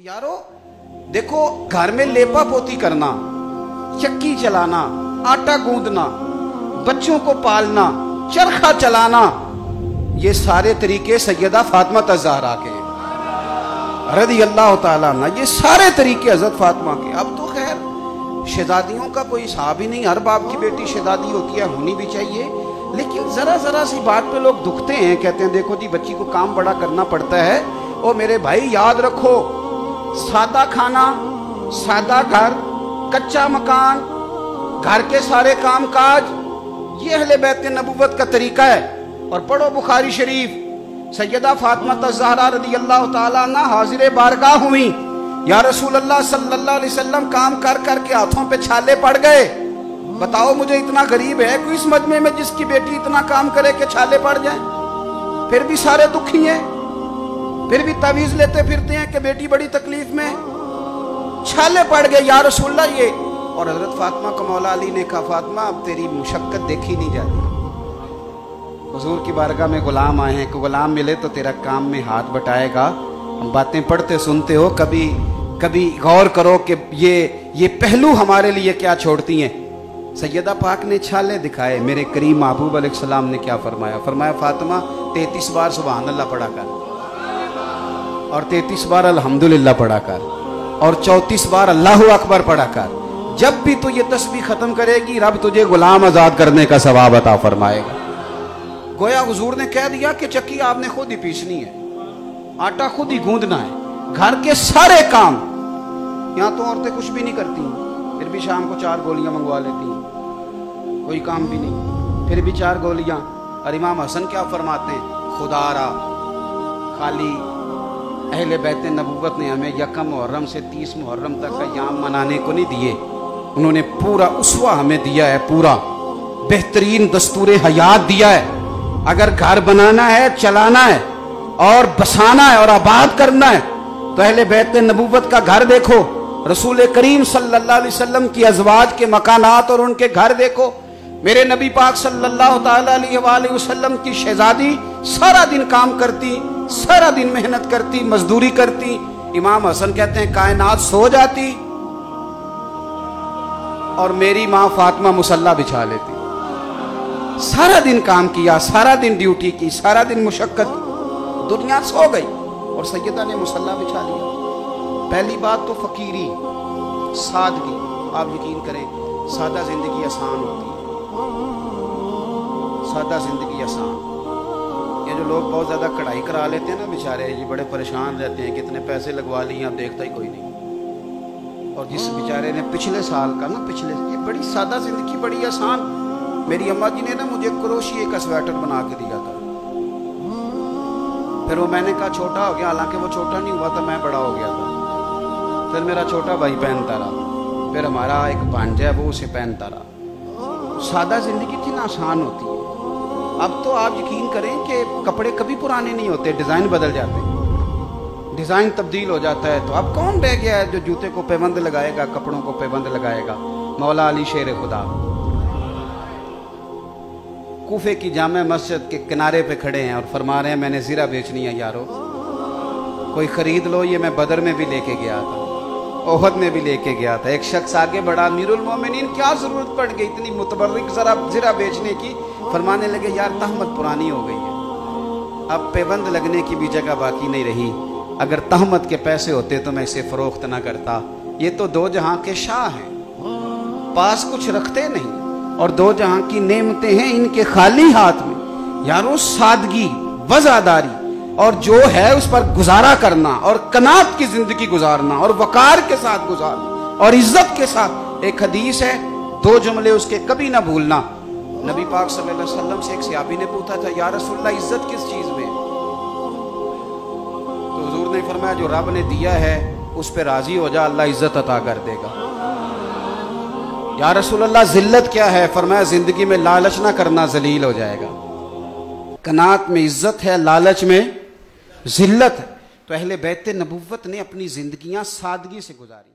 यारो देखो, घर में लेपा पोती करना, चक्की चलाना, आटा गूंदना, बच्चों को पालना, चरखा चलाना, ये सारे तरीके सैयदा फातिमा ज़हरा के रज़ी अल्लाह ताला अन्हा, ये सारे तरीके हज़रत फातिमा के। अब तो खैर शहजादियों का कोई हिसाब ही नहीं, हर बाप की बेटी शहजादी होती है, होनी भी चाहिए। लेकिन जरा जरा सी बात पे लोग दुखते हैं, कहते हैं देखो जी बच्ची को काम बड़ा करना पड़ता है। ओ मेरे भाई याद रखो, सादा खाना, सादा घर, कच्चा मकान, घर के सारे काम काज, ये अहले बैत नबुव्वत का तरीका है। और पढ़ो बुखारी शरीफ, सैयदा फातिमा ज़हरा रज़ी अल्लाह ताला अन्हा हाजिर बारगाह हुई, या रसूल अल्लाह सल्लल्लाहु अलैहि वसल्लम काम कर कर के हाथों पे छाले पड़ गए। बताओ मुझे, इतना गरीब है कोई इस मजमे में जिसकी बेटी इतना काम करे कि छाले पड़ जाए? फिर भी सारे दुखी हैं, फिर भी तावीज लेते फिरते हैं कि बेटी बड़ी तकलीफ में, छाले पड़ गए या रसूलल्लाह ये। और हजरत फातिमा को मौला अली ने कहा, फातिमा अब तेरी मुशक्कत देखी नहीं जाती। हुजूर की बारगाह में गुलाम आए हैं, कि गुलाम मिले तो तेरा काम में हाथ बटाएगा। हम बातें पढ़ते सुनते हो, कभी कभी गौर करो कि ये पहलू हमारे लिए क्या छोड़ती हैं। सैयदा पाक ने छाले दिखाए, मेरे करीम महबूब अलैहिस्सलाम ने क्या फरमाया? फरमाया फातिमा 33 बार सुभान अल्लाह पढ़ा कर, और 33 बार अल्हम्दुलिल्लाह पढ़ा कर, और 34 बार अल्लाहु अकबर पढ़ा कर। जब भी तू ये तस्बीह खत्म करेगी, रब तुझे गुलाम आजाद करने का सवाब अता फरमाएगा। गोया हुजूर ने कह दिया कि चक्की आपने खुद ही पीसनी है, आटा खुद ही गूंदना है, घर के सारे काम। यहाँ तो औरतें कुछ भी नहीं करती, फिर भी शाम को 4 गोलियां मंगवा लेती हैं, कोई काम भी नहीं, फिर भी 4 गोलियां। और इमाम हसन क्या फरमाते हैं, खुदारा खाली अहले बैत नबुव्वत ने हमें यकम मुहर्रम से 30 मुहर्रम तक का याम मनाने को नहीं दिए, उन्होंने पूरा उसवा हमें दिया है, पूरा बेहतरीन दस्तूर हयात दिया है। अगर घर बनाना है, चलाना है और बसाना है और आबाद करना है, तो अहले बैत नबुव्वत का घर देखो, रसूल करीम सल्लल्लाहु अलैहि वसल्लम की अज़वाज के मकानात और उनके घर देखो। मेरे नबी पाक सल्लल्लाहु ताला अलैहि वसल्लम की शहजादी सारा दिन काम करती, सारा दिन मेहनत करती, मजदूरी करती। इमाम हसन कहते हैं कायनात सो जाती और मेरी माँ फातिमा मुसल्ला बिछा लेती। सारा दिन काम किया, सारा दिन ड्यूटी की, सारा दिन मुशक्कत, दुनिया सो गई और सैयदा ने मुसल्ला बिछा लिया। पहली बात तो फकीरी, सादगी। आप यकीन करें, सादा जिंदगी आसान होती है, सादा जिंदगी आसान। ये जो लोग बहुत ज्यादा कढ़ाई करा लेते हैं ना बेचारे, ये बड़े परेशान रहते हैं, कितने पैसे लगवा लिए, आप देखता ही कोई नहीं। और जिस बेचारे ने पिछले साल का ना, ये बड़ी सादा जिंदगी, बड़ी आसान। मेरी अम्मा जी ने ना मुझे क्रोशिये का स्वेटर बना के दिया था, फिर वो मैंने कहा छोटा हो गया, हालांकि वो छोटा नहीं हुआ था, मैं बड़ा हो गया था। फिर मेरा छोटा भाई पहनता रहा, फिर हमारा एक भांजा है वो उसे पहनता रहा। सादा जिंदगी इतनी आसान होती है। अब तो आप यकीन करें कि कपड़े कभी पुराने नहीं होते, डिजाइन बदल जाते हैं, डिजाइन तब्दील हो जाता है। तो अब कौन रह गया है जो जूते को पैबंद लगाएगा, कपड़ों को पैबंद लगाएगा? मौला अली शेर खुदा कूफे की जामे मस्जिद के किनारे पे खड़े हैं और फरमा रहे हैं मैंने जीरा बेचनी है यारो, कोई खरीद लो। ये मैं बदर में भी लेके गया था, ओहद में भी लेके गया था। एक शख्स आगे बढ़ा, अमीरुल मोमिनीन क्या जरूरत पड़ गई इतनी मुतबर्रिक जरा जीरा बेचने की? फरमाने लगे यार तहमत पुरानी हो गई है, अब पैबंद लगने की भी जगह बाकी नहीं रही। अगर तहमत के पैसे होते तो मैं इसे फरोख्त ना करता। ये तो दो जहां के शाह हैं, पास कुछ रखते नहीं, और दो जहां की नेमतें हैं इनके खाली हाथ में। यारो सादगी, वज़ादारी और जो है उस पर गुजारा करना, और कनात की जिंदगी गुजारना, और वकार के साथ गुजारना, और इज्जत के साथ। एक हदीस है, 2 जुमले उसके कभी ना भूलना। नबी पाक सल्लल्लाहु अलैहि वसल्लम से एक सहाबी ने पूछा था, या रसूलल्लाह इज्जत किस चीज में? तो हुजूर ने फरमाया जो रब ने दिया है उस पर राजी हो जा, अल्लाह इज्जत अता कर देगा। या रसूलल्लाह जिल्लत क्या है? फरमाया जिंदगी में लालच ना करना, जलील हो जाएगा। कनात में इज्जत है, लालच में जिल्लत है। तो अहले बैत नबुव्वत ने अपनी जिंदगियां सादगी से गुजारी।